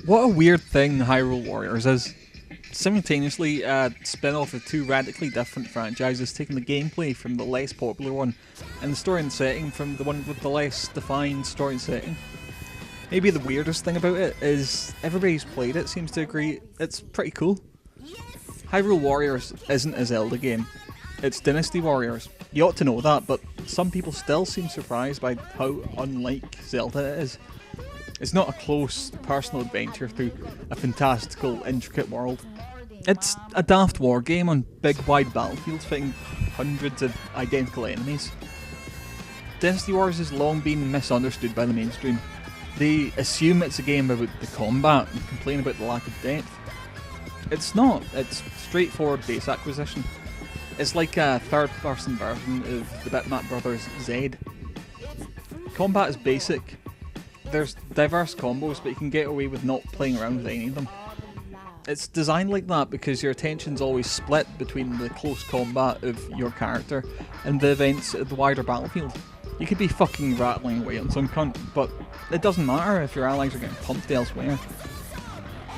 What a weird thing Hyrule Warriors is. Simultaneously, a spin-off of two radically different franchises, taking the gameplay from the less popular one, and the story and setting from the one with the less defined story and setting. Maybe the weirdest thing about it is everybody who's played it seems to agree it's pretty cool. Hyrule Warriors isn't a Zelda game, it's Dynasty Warriors. You ought to know that, but some people still seem surprised by how unlike Zelda it is. It's not a close, personal adventure through a fantastical, intricate world. It's a daft war game on big, wide battlefields fighting hundreds of identical enemies. Dynasty Warriors has long been misunderstood by the mainstream. They assume it's a game about the combat and complain about the lack of depth. It's not, it's straightforward base acquisition. It's like a third-person version of the Bitmap Brothers' Z. Combat is basic. There's diverse combos, but you can get away with not playing around with any of them. It's designed like that because your attention's always split between the close combat of your character and the events of the wider battlefield. You could be fucking rattling away on some cunt, but it doesn't matter if your allies are getting pumped elsewhere.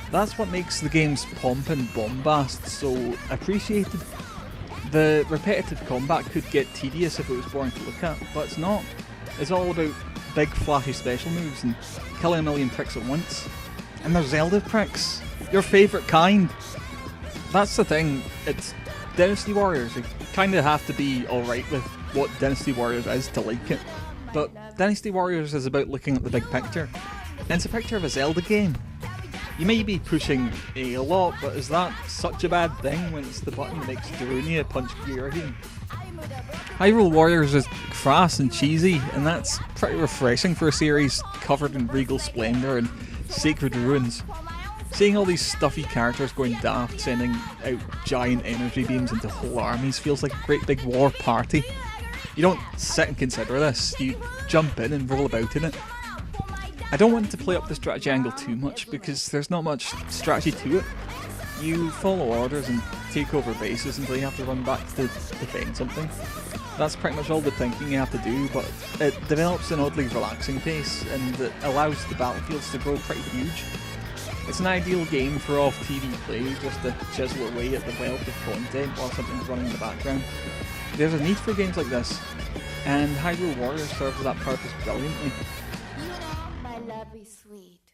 That's what makes the game's pomp and bombast so appreciated. The repetitive combat could get tedious if it was boring to look at, but it's not. It's all about big flashy special moves and killing a million pricks at once. And they're Zelda pricks. Your favourite kind. That's the thing, it's Dynasty Warriors. You kinda have to be alright with what Dynasty Warriors is to like it. But Dynasty Warriors is about looking at the big picture. And it's a picture of a Zelda game. You may be pushing a lot, but is that such a bad thing when it's the button that makes Darunia punch Gyurine? Hyrule Warriors is crass and cheesy, and that's pretty refreshing for a series covered in regal splendour and sacred ruins. Seeing all these stuffy characters going daft, sending out giant energy beams into whole armies feels like a great big war party. You don't sit and consider this, you jump in and roll about in it. I don't want to play up the strategy angle too much because there's not much strategy to it. You follow orders and take over bases until you have to run back to defend something. That's pretty much all the thinking you have to do, but it develops an oddly relaxing pace and it allows the battlefields to grow pretty huge. It's an ideal game for off-TV play, just to chisel away at the wealth of content while something's running in the background. There's a need for games like this, and Hyrule Warriors serves that purpose brilliantly. My lovely sweet.